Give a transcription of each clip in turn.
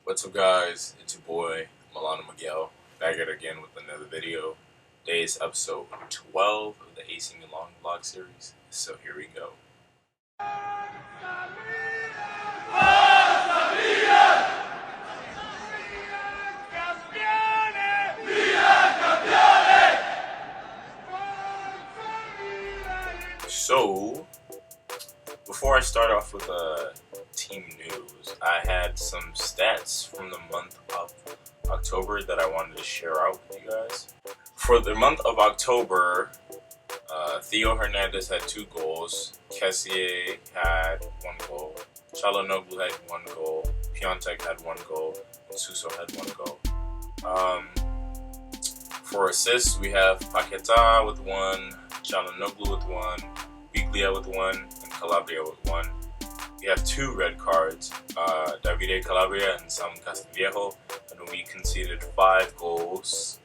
What's up, guys? It's your boy Milano Miguel back at it again with another video. Today is episode 12 of the AC Milan vlog series. So here we go. So before I start off with team news, I had some stats from the month of October that I wanted to share out with you guys. For the month of October, Theo Hernandez had 2 goals, Kessié had 1 goal, Çalhanoğlu had 1 goal, Piontek had 1 goal, and Suso had 1 goal. For assists, we have Paquetá with 1, Çalhanoğlu with 1, Biglia with 1, and Calabria with 1. We have 2 red cards, Davide Calabria and Sam Castillejo, and we conceded 5 goals.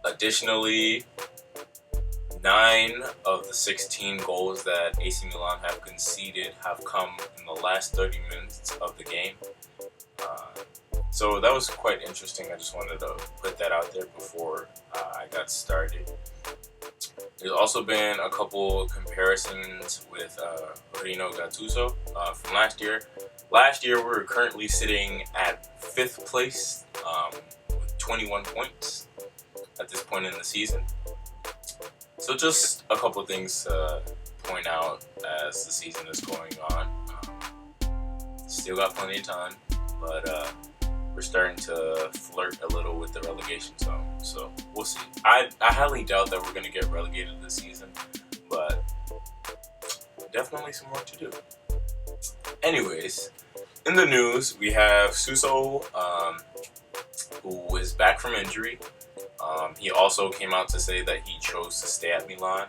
Additionally, 9 of the 16 goals that AC Milan have conceded have come in the last 30 minutes of the game. So that was quite interesting. I just wanted to put that out there before I got started. There's also been a couple comparisons with Rino Gattuso from last year. Last year, we were currently sitting at 5th place with 21 points at this point in the season. So just a couple of things to point out as the season is going on. Still got plenty of time, but we're starting to flirt a little with the relegation zone. So we'll see. I highly doubt that we're going to get relegated this season, but definitely some work to do. Anyways, in the news, we have Suso, who is back from injury. He also came out to say that he chose to stay at Milan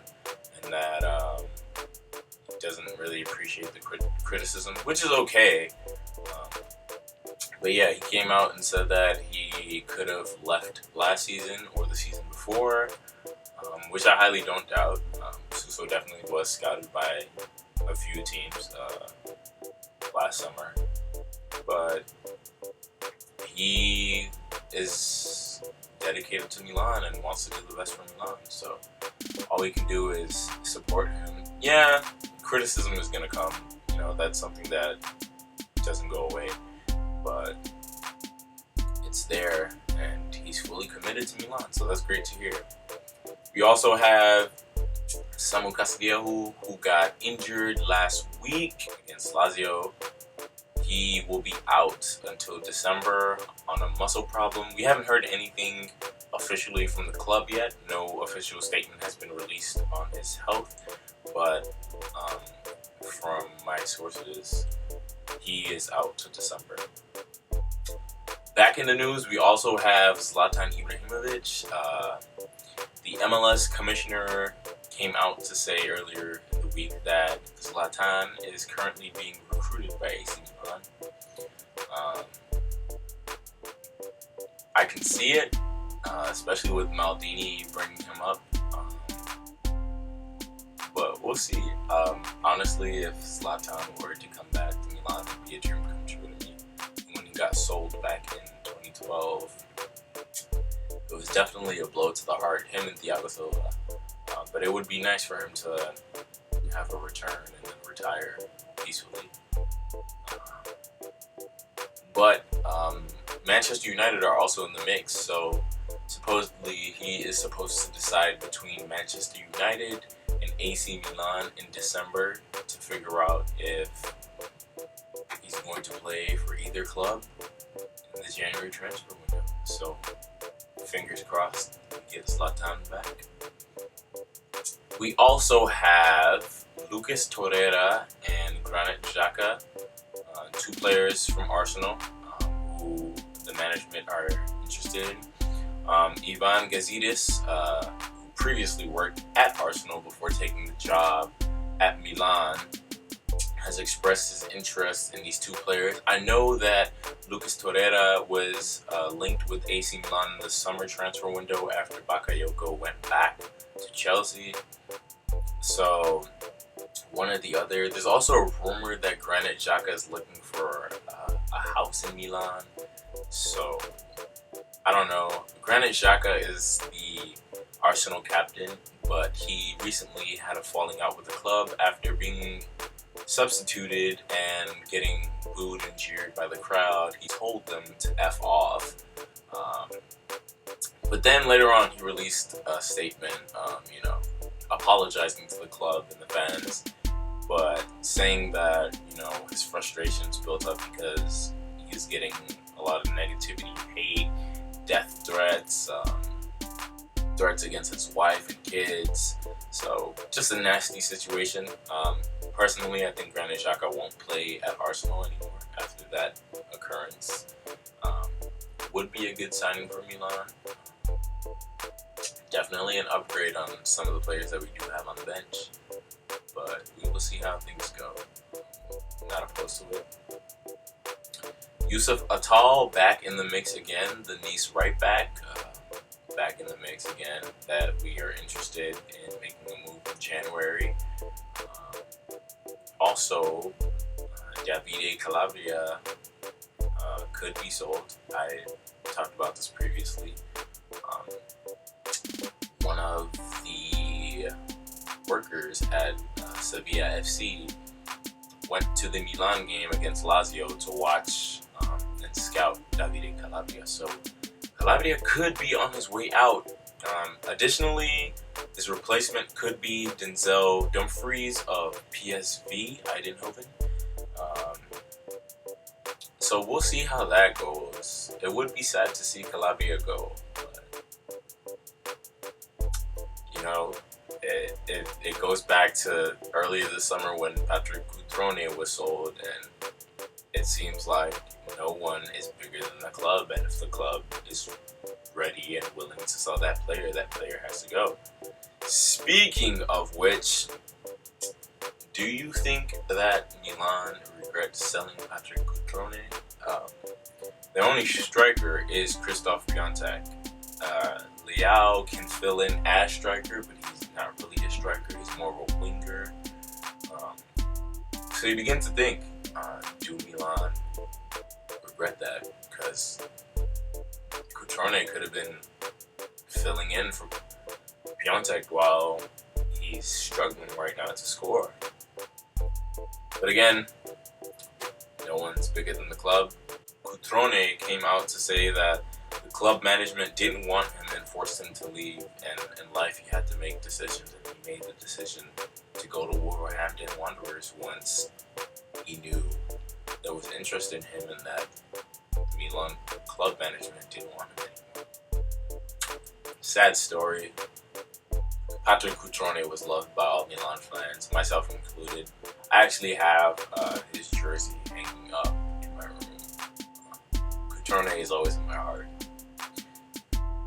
and that he doesn't really appreciate the criticism, which is okay. But yeah, he came out and said that he could have left last season or the season before, which I highly don't doubt. Suso definitely was scouted by a few teams last summer, but he is dedicated to Milan and wants to do the best for Milan. So all we can do is support him. Yeah, criticism is going to come. You know, that's something that doesn't go away. But it's there, and he's fully committed to Milan, so that's great to hear. We also have Samu Castillejo, who got injured last week against Lazio. He will be out until December on a muscle problem. We haven't heard anything officially from the club yet. No official statement has been released on his health, but from my sources, he is out to December. Back in the news, we also have Zlatan Ibrahimovic. The MLS commissioner came out to say earlier in the week that Zlatan is currently being recruited by AC Milan. I can see it, especially with Maldini bringing him up. But we'll see. Honestly, if Zlatan were to come back to Milan, it would be a dream come true to me. When he got sold back in 2012, it was definitely a blow to the heart, him and Thiago Silva. But it would be nice for him to have a return and then retire peacefully. But Manchester United are also in the mix, so supposedly he is supposed to decide between Manchester United and AC Milan in December to figure out if he's going to play for either club in the January transfer window. So fingers crossed we get Zlatan back. We also have Lucas Torreira and Granit Xhaka, 2 players from Arsenal who the management are interested in. Ivan Gazidis, who previously worked at Arsenal before taking the job at Milan, has expressed his interest in these 2 players. I know that Lucas Torreira was linked with AC Milan in the summer transfer window after Bakayoko went back to Chelsea. So one or the other. There's also a rumor that Granit Xhaka is looking for a Milan. So I don't know. Granit Xhaka is the Arsenal captain, but he recently had a falling out with the club after being substituted and getting booed and jeered by the crowd. He told them to F off. But then later on, he released a statement, apologizing to the club and the fans, but saying that, his frustrations built up because he's getting a lot of negativity, hate, death threats, threats against his wife and kids. So just a nasty situation. Personally, I think Granit Xhaka won't play at Arsenal anymore after that occurrence. Would be a good signing for Milan. Definitely an upgrade on some of the players that we do have on the bench. But we will see how things go. Not opposed to it. Yusuf Atal back in the mix again. The Nice right back back in the mix again. That we are interested in making a move in January. Also, Davide Calabria could be sold. I talked about this previously. One of the workers at Sevilla FC went to the Milan game against Lazio to watch and scout Davide Calabria. So Calabria could be on his way out. Additionally, his replacement could be Denzel Dumfries of PSV Eindhoven. So we'll see how that goes. It would be sad to see Calabria go, but it goes back to earlier this summer when Patrick Cutrone was sold, and it seems like no one is bigger than the club, and if the club is ready and willing to sell that player has to go. Speaking of which, do you think that Milan regrets selling Patrick Cutrone? The only striker is Krzysztof Piątek. Leao can fill in as striker, but he's not really a striker. He's more of a winger. So you begin to think, do Milan regret that? Because Cutrone could have been filling in for Piątek while he's struggling right now to score. But again, no one's bigger than the club. Cutrone came out to say that the club management didn't want him and forced him to leave, and in life he had to make decisions, and he made the decision to go to Wolverhampton Wanderers once he knew there was interest in him and that the Milan club management didn't want him anymore. Sad story. Patrick Cutrone was loved by all Milan fans, myself included. I actually have his jersey hanging up in my room. Cutrone is always in my heart.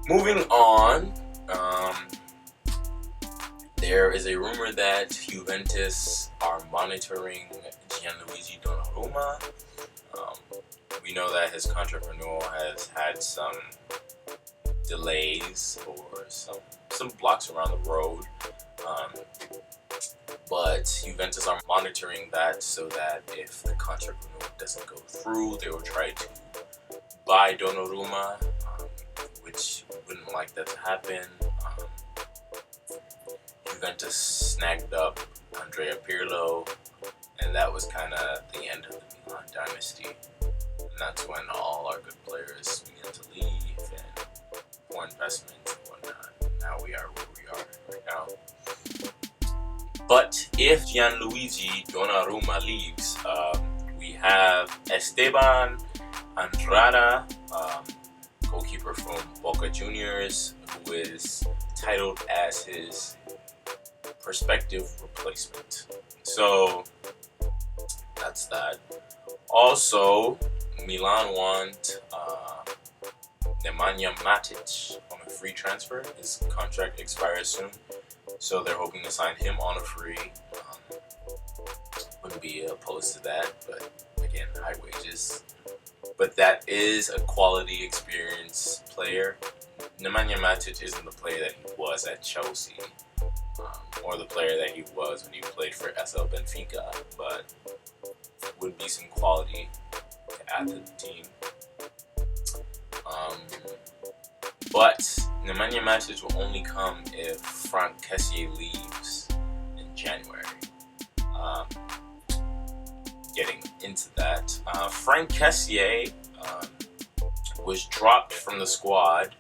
Moving on, there is a rumor that Juventus are monitoring Gianluigi Donnarumma. We know that his contract renewal has had some delays or some blocks around the road. But Juventus are monitoring that so that if the contract renewal doesn't go through, they will try to buy Donnarumma, which wouldn't like that to happen. Juventus snagged up Andrea Pirlo, and that was kind of the end of the Milan dynasty. And that's when all our good players began to leave and more investment and whatnot. Now we are where we are right now. But if Gianluigi Donnarumma leaves, we have Esteban Andrada, goalkeeper from Boca Juniors, who is titled as his prospective replacement. So that's that. Also, Milan want Nemanja Matic on a free transfer. His contract expires soon, so they're hoping to sign him on a free. Wouldn't be opposed to that, but again, high wages. But that is a quality experience player. Nemanja Matic isn't the player that he was at Chelsea, or the player that he was when he played for SL Benfica, but would be some quality to add to the team. But Nemanja Matic will only come if Frank Kessié leaves in January. Getting into that, Frank Kessié was dropped from the squad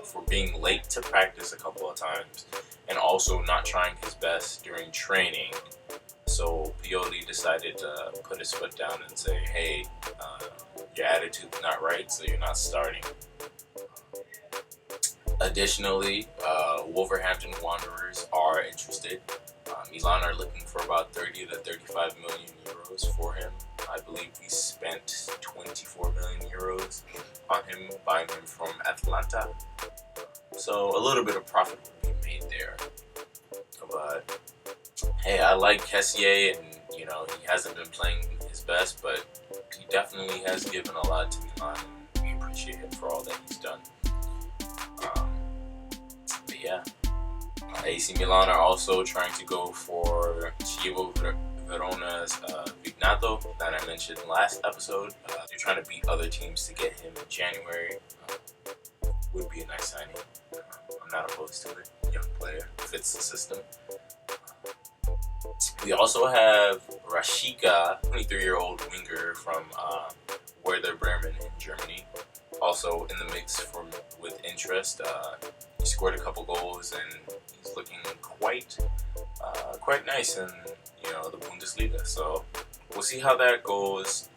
for being late to practice a couple of times and also not trying his best during training. So Pioli decided to put his foot down and say, hey, your attitude's not right, so you're not starting. Additionally, Wolverhampton Wanderers are interested. Milan are looking for about 30 to 35 million euros for him. I believe we spent 24 million euros on him, buying him from Atlanta. So a little bit of profit would be made there. But hey, I like Kessié, and you know, he hasn't been playing his best, but he definitely has given a lot to Milan, and we appreciate him for all that he's done. But yeah, AC Milan are also trying to go for Chievo Verona's Vignato that I mentioned last episode. They're trying to beat other teams to get him in January. Would be a nice signing. I'm not opposed to it. Young player, fits the system. We also have Rashica, 23-year-old winger from Werder Bremen in Germany, also in the mix with interest. He scored a couple goals and he's looking quite nice in the Bundesliga. So we'll see how that goes.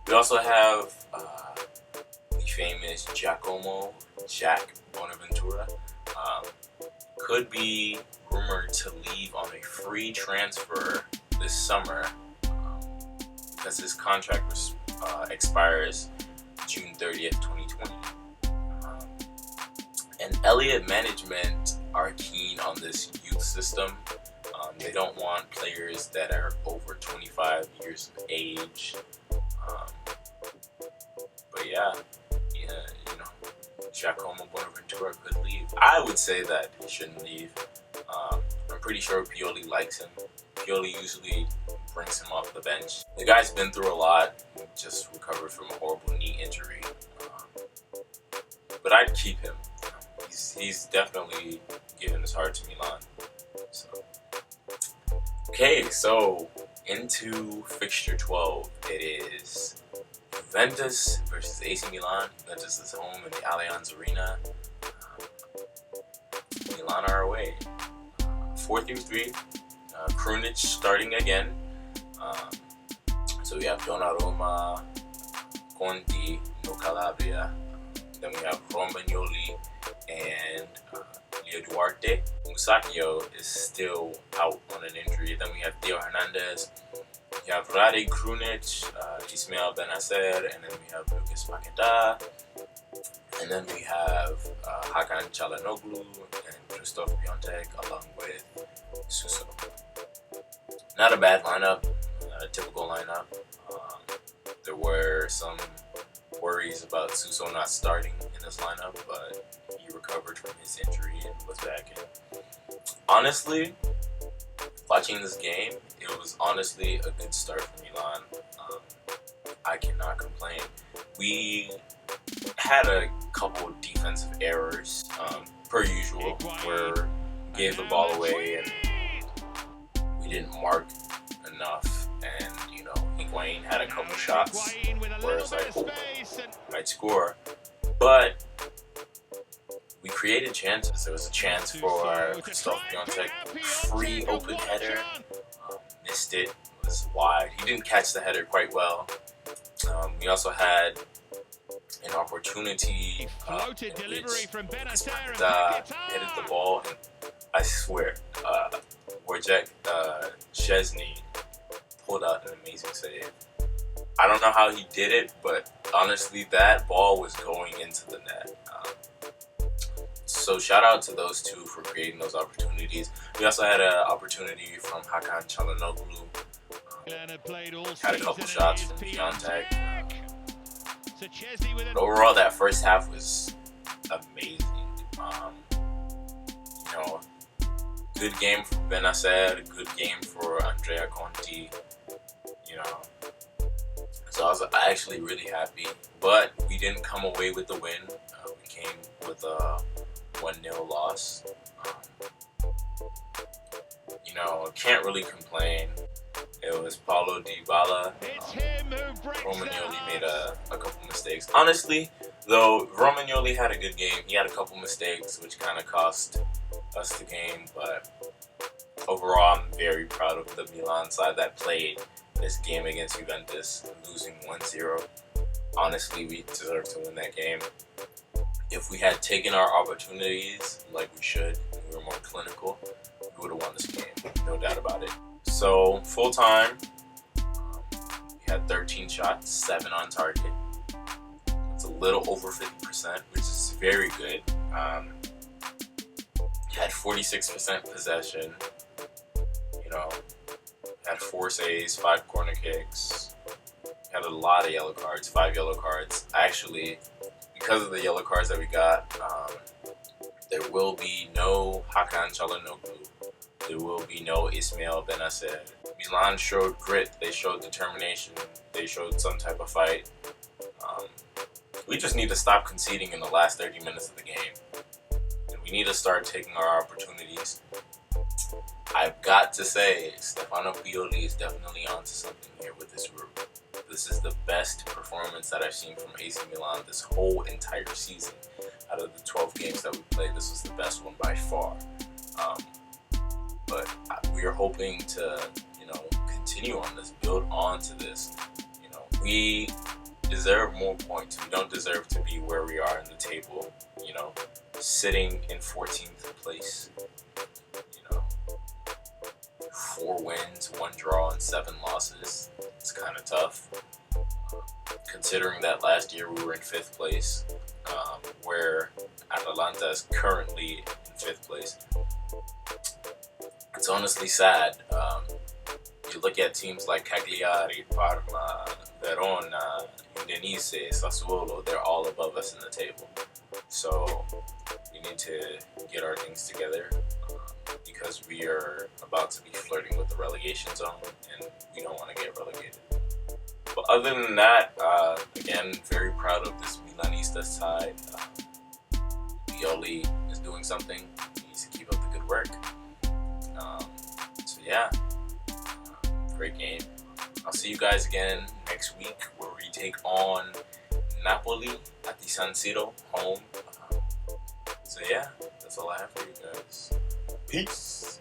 We also have the famous Jack Bonaventura. Could be rumored to leave on a free transfer this summer because his contract expires June 30th, 2020. And Elliott management are keen on this youth system. They don't want players that are over 25 years of age. But yeah, Giacomo Bonaventura could leave. I would say that he shouldn't leave. I'm pretty sure Pioli likes him. Pioli usually brings him off the bench. The guy's been through a lot. Just recovered from a horrible knee injury. But I'd keep him. He's definitely given his heart to Milan. So. Okay, so into fixture 12. It is Juventus versus AC Milan. Juventus is home in the Allianz Arena. Milan are away. 4-3-3. Krunic starting again. So we have Donnarumma, Conti, no Calabria. Then we have Romagnoli and Leo Duarte. Musacchio is still out on an injury. Then we have Theo Hernandez. We have Rade Krunic, Ismail Benacer, and then we have Lucas Paquetá. And then we have Hakan Çalhanoğlu and Christoph Piontek along with Suso. Not a bad lineup, a typical lineup. There were some worries about Suso not starting in this lineup, but he recovered from his injury and was back in. Honestly, watching this game, it was honestly a good start for Milan. I cannot complain. We had a couple of defensive errors, per usual, where we gave the ball away and we didn't mark enough. And, Higuain had a couple shots where it's like, oh, might score. But we created chances. There was a chance for Christoph Piontek, free open header. Missed it. It was wide. He didn't catch the header quite well. We also had an opportunity in which Paquetá headed the ball, and I swear, Wojciech Szczesny pulled out an amazing save. I don't know how he did it, but honestly, that ball was going into the net. So shout out to those two for creating those opportunities. We also had an opportunity from Hakan Çalhanoğlu. Had a couple shots from Piontek. But overall, that first half was amazing. Good game for Benacer, good game for Andrea Conti. So I was actually really happy. But we didn't come away with the win. We came with a 1-0 loss. You know, can't really complain. It was Paulo Dybala. Romagnoli made a couple mistakes. Honestly, though, Romagnoli had a good game. He had a couple mistakes, which kind of cost us the game. But overall, I'm very proud of the Milan side that played this game against Juventus, losing 1-0. Honestly, we deserved to win that game. If we had taken our opportunities like we should, and we were more clinical, we would have won this game, no doubt about it. So, full time, we had 13 shots, 7 on target. It's a little over 50%, which is very good. Had 46% possession. You know, had 4 saves, 5 corner kicks. Had a lot of yellow cards, 5 yellow cards. Actually, because of the yellow cards that we got, there will be no Hakan Çalhanoğlu. There will be no Ismail Benacer. Milan showed grit. They showed determination. They showed some type of fight. We just need to stop conceding in the last 30 minutes of the game. And we need to start taking our opportunities. I've got to say, Stefano Pioli is definitely onto something here with this group. This is the best performance that I've seen from AC Milan this whole entire season. Out of the 12 games that we played, this was the best one by far. But we are hoping to, you know, continue on this, build on to this. You know, we deserve more points. We don't deserve to be where we are in the table, you know, sitting in 14th place. You know, 4 wins, 1 draw, and 7 losses. It's kind of tough. Considering that last year we were in 5th place, where Atalanta is currently in 5th place. It's honestly sad. You look at teams like Cagliari, Parma, Verona, Udinese, Sassuolo, they're all above us in the table. So we need to get our things together because we are about to be flirting with the relegation zone and we don't want to get relegated. But other than that, again, very proud of this Milanista side. Pioli is doing something. He needs to keep up the good work. So yeah, great game. I'll see you guys again next week where we take on Napoli at the San Siro home. So yeah, that's all I have for you guys. Peace.